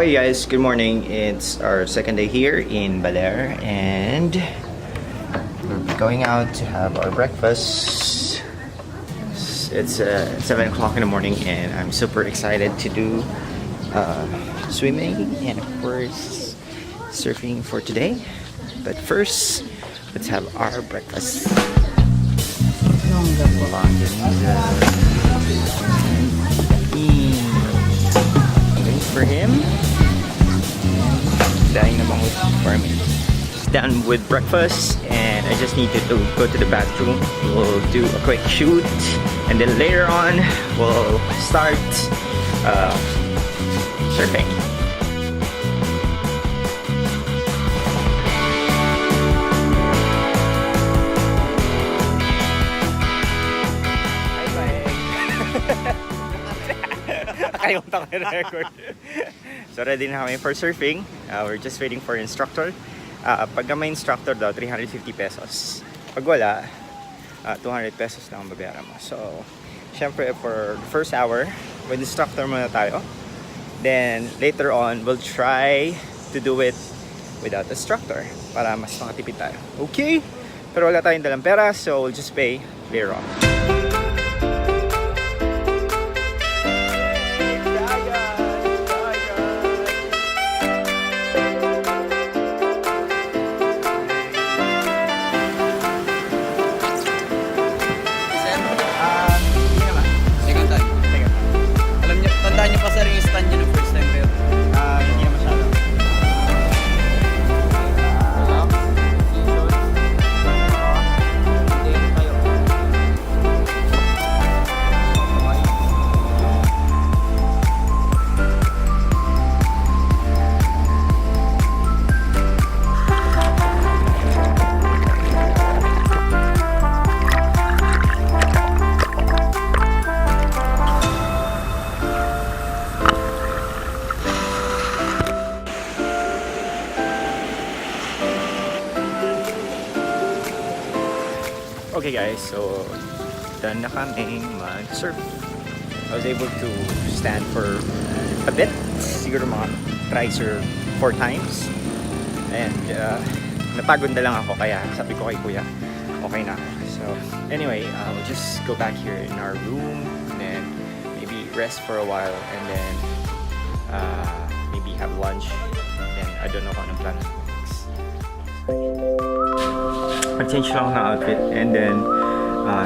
Okay guys, good morning. It's our second day here in Baler and we're going out to have our breakfast. It's 7 o'clock in the morning and I'm super excited to do swimming and of course surfing for today. But first, let's have our breakfast. Wait for him. Done with breakfast and I just need to go to the bathroom. We'll do a quick shoot and then later on we'll start surfing. Nakayunta ko record. So ready na kami for surfing. We're just waiting for instructor. Pag may instructor daw, 350 pesos. Pag wala, 200 pesos lang ang babayaran mo. So, syempre for the first hour, with instructor muna tayo. Then, later on, we'll try to do it without instructor para mas makatipid tayo. Okay? Pero wala tayong dalang pera, so we'll just pay later on. Okay guys, so done na kaming mag-surf. I was able to stand for a bit, siguro mga thrice or 4 times. And napagod na lang ako kaya sabi ko kay kuya, okay na ako. So anyway, we'll just go back here in our room and then maybe rest for a while and then maybe have lunch. And I don't know kung anong plan. Mag-change lang ako ng outfit and then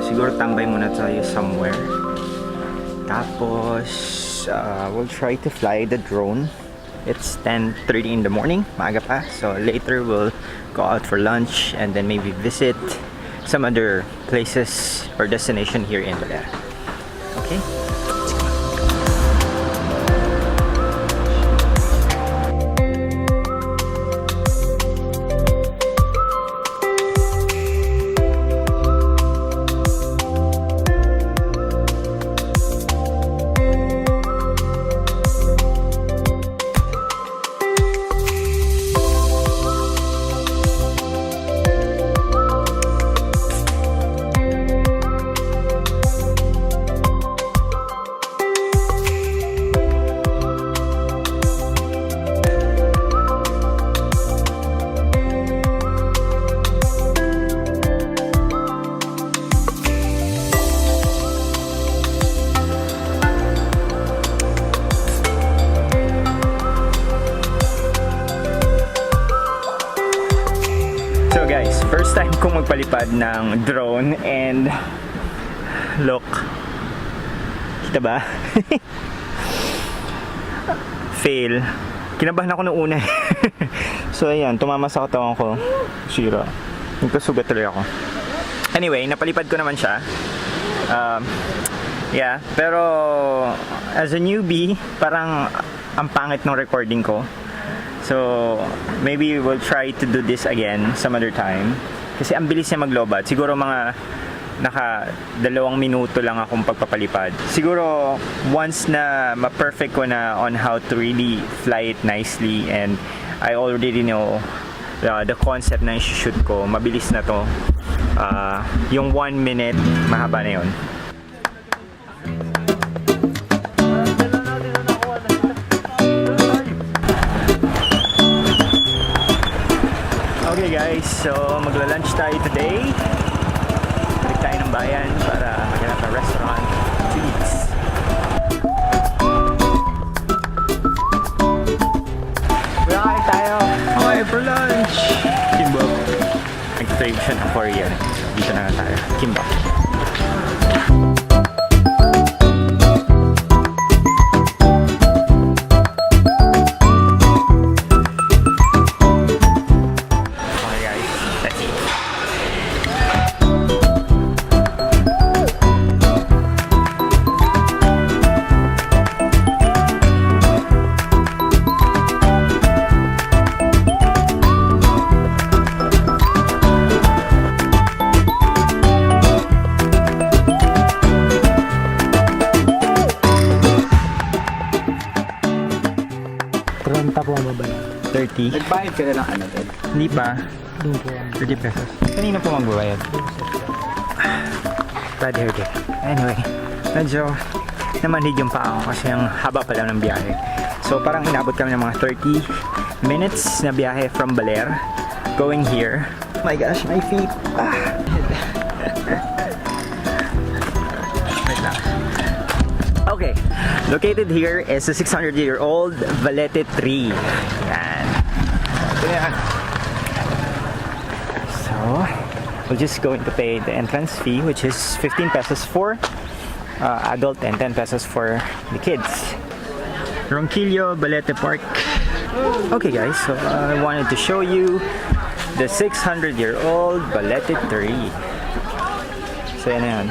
siguro tambay muna tayo somewhere. Tapos we'll try to fly the drone. It's 10:30 in the morning, maaga pa. So later we'll go out for lunch and then maybe visit some other places or destination here in Balete. Okay? So guys, first time kong magpalipad ng drone and look, kita ba? Fail. Kinabahan ako nung una. So ayan, tumama sa katawan ko, sira. Nagkasugat tuloy ako. Anyway, napalipad ko naman siya. Yeah, pero as a newbie, parang ang pangit ng recording ko. So, maybe we'll try to do this again some other time. Kasi ang bilis niya maglobat. Siguro mga naka 2 minuto lang akong pagpapalipad. Siguro once na ma-perfect ko na on how to really fly it nicely and I already know the concept na i-shoot ko, mabilis na to. Yung 1 minute, mahaba na yun. guys, so magla-lunch tayo today. Balik tayo ng bayan para maghanap ng restaurant to eat. Kakain tayo. Okay, for lunch. Kimbap. Nag-crave siya ng Korean. Dito na tayo. Kimbap. Po mo ba? 30. Nagbayad ka na ng ano din? Hindi pa. Hindi po. 30 pesos. Kanina po magbabayad. Bad hair day. Anyway, medyo namanhid yung paa ko kasi yung haba pa lang ng biyahe. So parang inabot kami ng mga 30 minutes na biyahe from Baler going here. Oh my gosh, my feet. Wait lang. Okay, located here is a 600-year-old Balete tree. Yan. Ito yan. So, we're just going to pay the entrance fee, which is 15 pesos for adult and 10 pesos for the kids. Ronquillo, Balete Park. Okay guys, so I wanted to show you the 600-year-old Balete tree. So yan na yan.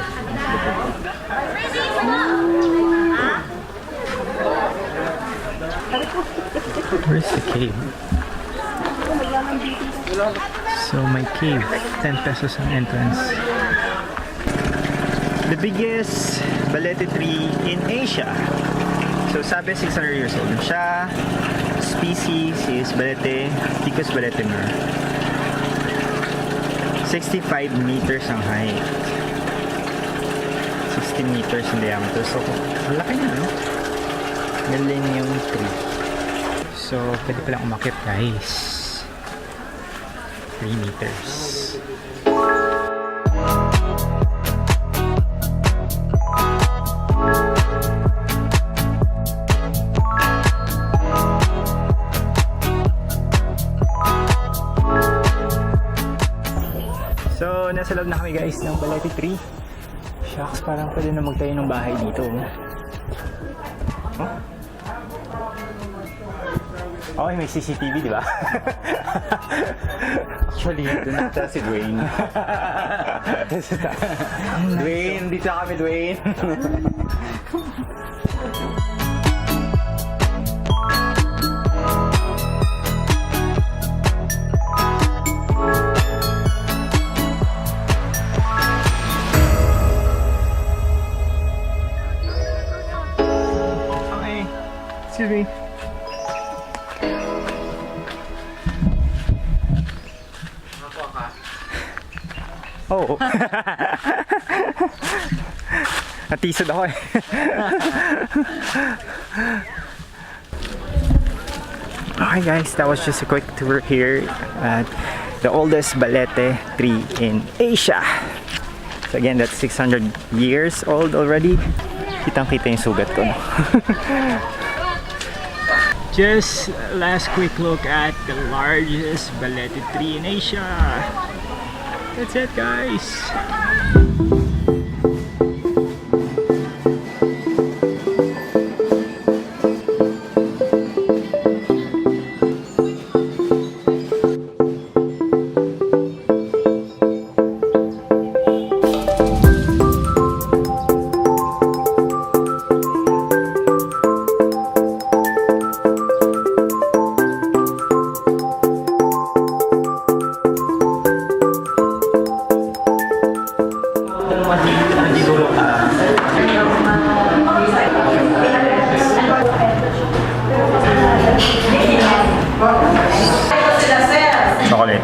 Where's the cave? So my cave, 10 pesos ang entrance. The biggest Balete tree in Asia. So sabi 600 years old siya. Species is Balete, Ficus baletimer. 65 meters ang height. 16 meters in diameter. So malaki na, no? Millennium Tree. So, pwede palang umakyat guys. 3 meters. So, nasa loob na kami guys ng Balete Tree. Shucks, parang pwede na magtayo ng bahay dito. Huh? Okay, may CCTV, di ba? Actually, dun na si Dwayne. Dwayne, dito kami, Dwayne. Okay, excuse me. Oo. Natisod ako eh. Okay guys, that was just a quick tour here at the oldest Balete tree in Asia. So again, that's 600 years old already. Kitang-kita yung sugat ko, no? Just last quick look at the largest Balete tree in Asia. That's it, guys. Chocolate.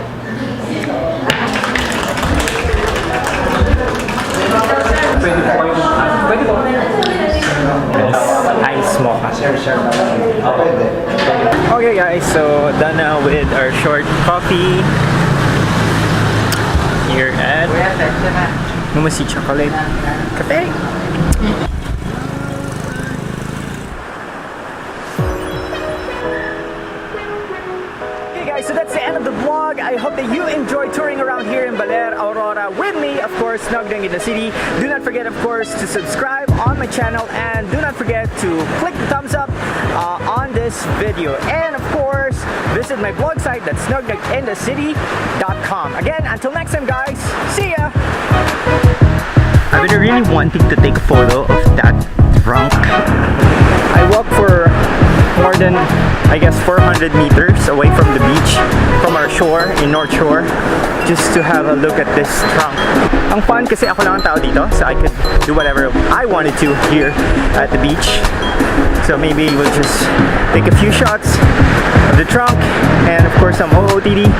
Pwede po. Ice mocha. Okay guys, so done now with our short coffee here at Numasi Chocolate Cafe. Okay guys, so that's the end of the vlog. I hope that you enjoyed touring around here in Baler, Aurora with me, of course, snuggling in the city. Do not forget, of course, to subscribe on my channel, and do not forget to click the thumbs up on this video. And of course, visit my blog site, that's snuglinginthecity.com. Again, until next time guys, see ya! I've been really wanting to take a photo of that trunk. I walked for more than, I guess, 400 meters away from the beach, from our shore in North Shore, just to have a look at this trunk. Ang fun kasi ako lang ang tao dito, so I could do whatever I wanted to here at the beach. So maybe we'll just take a few shots of the trunk and of course some OOTD,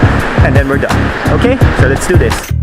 and then we're done. Okay, so let's do this.